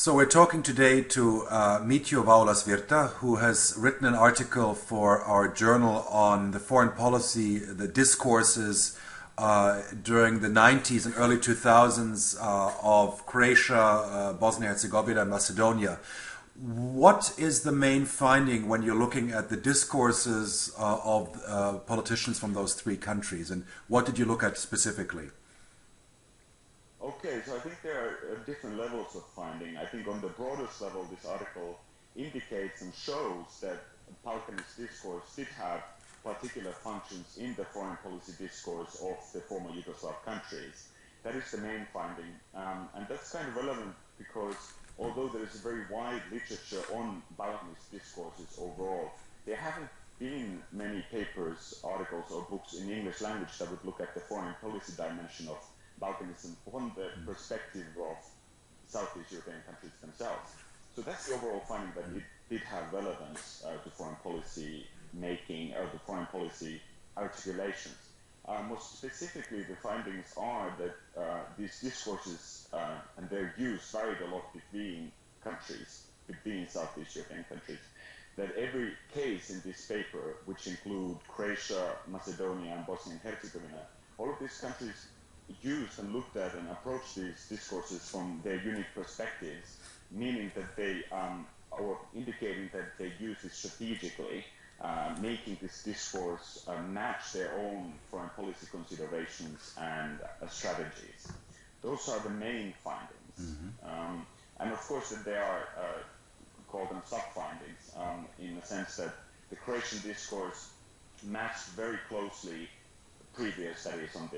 So we're talking today to Mitjo Vaulasvirta, who has written an article for our journal on the foreign policy, the discourses during the 90s and early 2000s of Croatia, Bosnia, Herzegovina, and Macedonia. What is the main finding when you're looking at the discourses of politicians from those three countries, and what did you look at specifically? Okay, so I think there are different levels of finding. I think on the broadest level, this article indicates and shows that Balkans discourse did have particular functions in the foreign policy discourse of the former Yugoslav countries. That is the main finding, and that's kind of relevant because although there is a very wide literature on Balkans discourses overall, there haven't been many papers, articles, or books in English language that would look at the foreign policy dimension of Balkanism from the perspective of Southeast European countries themselves. So that's the overall finding, that it did have relevance to foreign policy making or to foreign policy articulations. More specifically, the findings are that these discourses and their use varied a lot between countries, between Southeast European countries. That every case in this paper, which include Croatia, Macedonia, and Bosnia and Herzegovina, all of these countries used and looked at and approached these discourses from their unique perspectives, meaning that they or indicating that they use it strategically, making this discourse match their own foreign policy considerations and strategies. Those are the main findings. And of course that they are called them sub-findings in the sense that the Croatian discourse matched very closely previous studies on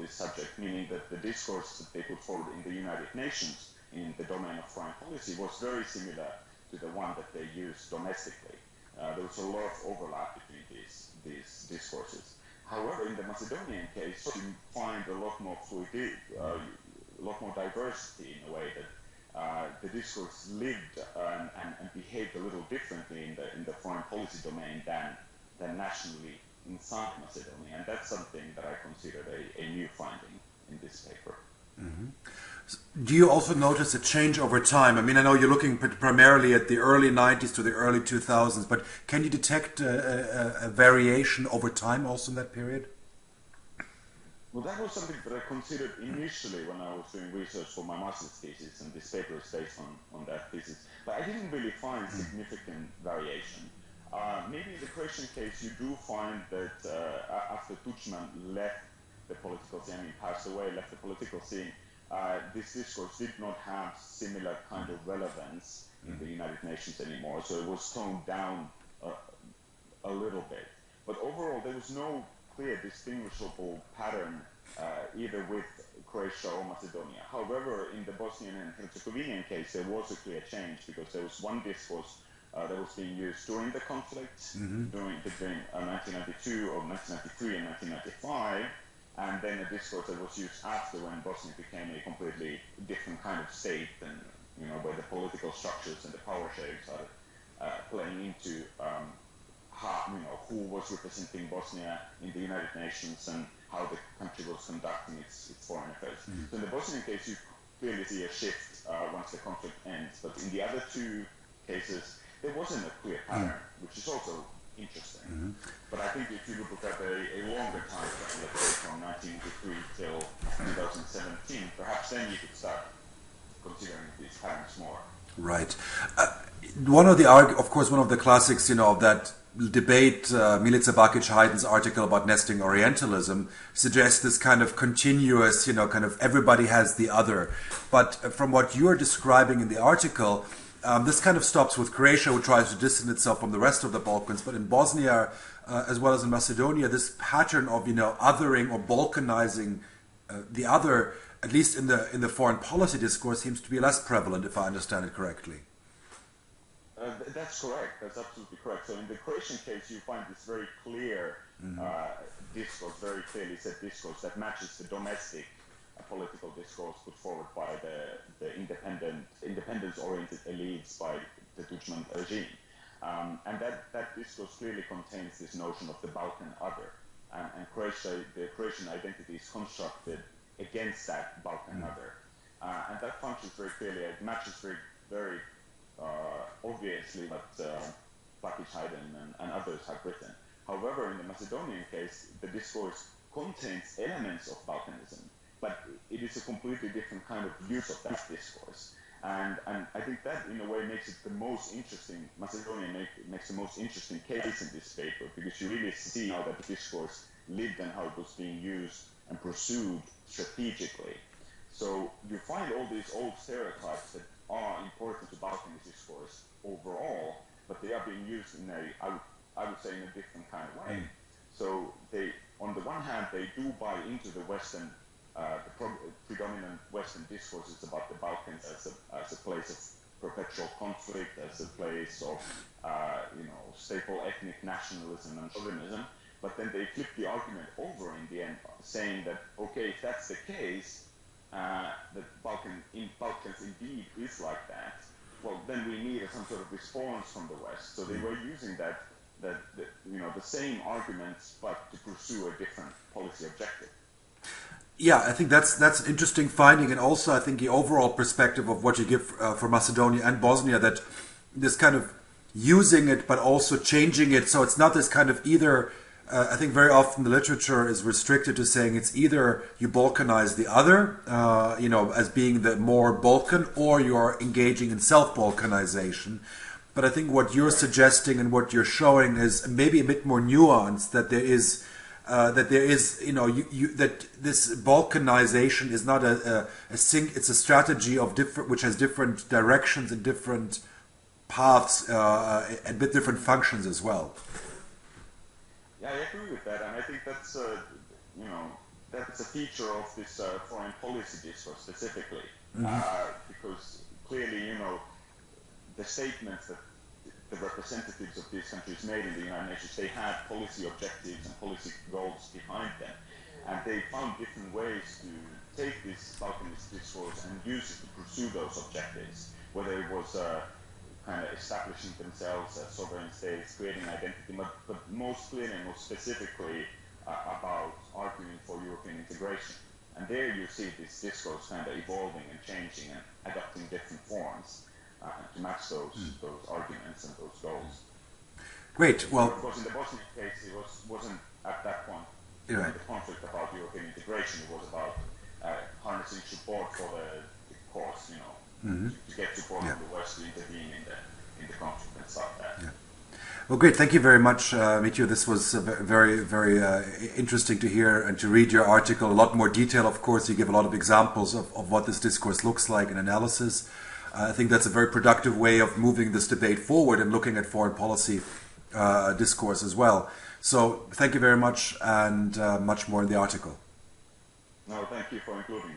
this subject, meaning that the discourse that they put forward in the United Nations in the domain of foreign policy was very similar to the one that they used domestically. There was a lot of overlap between these discourses. However, in the Macedonian case, you find a lot more fluidity, a lot more diversity in a way that the discourse lived and behaved a little differently in the foreign policy domain than nationally inside Macedonia, and that's something that I considered a new finding in this paper. Do you also notice a change over time? I mean, I know you're looking primarily at the early 90s to the early 2000s, but can you detect a variation over time also in that period? Well, that was something that I considered initially when I was doing research for my master's thesis, and this paper is based on that thesis. But I didn't really find significant variation. Maybe in the Croatian case, you do find that after Tuđman left the political scene, passed away, left the political scene, this discourse did not have similar kind of relevance in the United Nations anymore. So it was toned down a little bit. But overall, there was no clear distinguishable pattern either with Croatia or Macedonia. However, in the Bosnian and Herzegovinian case, there was a clear change because there was one discourse that was being used during the conflict, between 1992 or 1993 and 1995, and then a discourse that was used after, when Bosnia became a completely different kind of state, and where the political structures and the power sharing started playing into how, who was representing Bosnia in the United Nations and how the country was conducting its foreign affairs. So in the Bosnian case, you clearly see a shift once the conflict ends, but in the other two cases, there wasn't a clear pattern, which is also interesting. But I think if you look at a longer time frame, let's say from 1983 till 2017, perhaps then you could start considering these patterns more. Right. One of the classics, of that debate, Milica Bakić-Hayden's article about nesting Orientalism suggests this kind of continuous, kind of everybody has the other. But from what you're describing in the article, this kind of stops with Croatia, who tries to distance itself from the rest of the Balkans. But in Bosnia, as well as in Macedonia, this pattern of othering or Balkanizing the other, at least in the foreign policy discourse, seems to be less prevalent, if I understand it correctly. That's correct. That's absolutely correct. So in the Croatian case, you find this very clear discourse, very clearly said discourse that matches the domestic political discourse put forward by the independence-oriented elites by the Tuđman regime. And that discourse clearly contains this notion of the Balkan other. And the Croatian identity is constructed against that Balkan other. And that functions very clearly, it matches very very obviously what BiH and others have written. However, in the Macedonian case, the discourse contains elements of Balkanism, but it is a completely different kind of use of that discourse. And I think that, in a way, makes it the most interesting. Macedonia makes the most interesting case in this paper, because you really see how that discourse lived and how it was being used and pursued strategically. So you find all these old stereotypes that are important to Balkanese discourse overall, but they are being used in I would say, in a different kind of way. So they, on the one hand, they do buy into the Western, predominant Western discourses about the Balkans as a place of perpetual conflict, as a place of staple ethnic nationalism and chauvinism. But then they flip the argument over in the end, saying that, okay, if that's the case, that Balkans indeed is like that, well, then we need some sort of response from the West. So they were using the same arguments, but to pursue a different policy objective. Yeah, I think that's an interesting finding, and also I think the overall perspective of what you give for Macedonia and Bosnia, that this kind of using it but also changing it, so it's not this kind of either. I think very often the literature is restricted to saying it's either you Balkanize the other, as being the more Balkan, or you're engaging in self-Balkanization. But I think what you're suggesting and what you're showing is maybe a bit more nuanced, that there is that this Balkanization is not it's a strategy of different, which has different directions and different paths and bit different functions as well. Yeah, I agree with that, and I think that's that's a feature of this foreign policy discourse specifically, because clearly the statements that the representatives of these countries made in the United Nations, they had policy objectives and policy goals behind them, and they found different ways to take this Balkanist discourse and use it to pursue those objectives, whether it was kind of establishing themselves as sovereign states, creating identity, but most clearly and most specifically about arguing for European integration. And there you see this discourse kind of evolving and changing and adopting different forms to match those arguments and those goals. Great. Well, of course, in the Bosnian case, it wasn't at that point right. The conflict about European integration. It was about harnessing support for the cause, to get support from the West to intervene in the conflict and stuff like that. Yeah. Well, great. Thank you very much, Mitjo. This was very, very interesting to hear and to read your article. A lot more detail, of course. You give a lot of examples of what this discourse looks like and analysis. I think that's a very productive way of moving this debate forward and looking at foreign policy discourse as well. So thank you very much, and much more in the article. No, thank you for including me.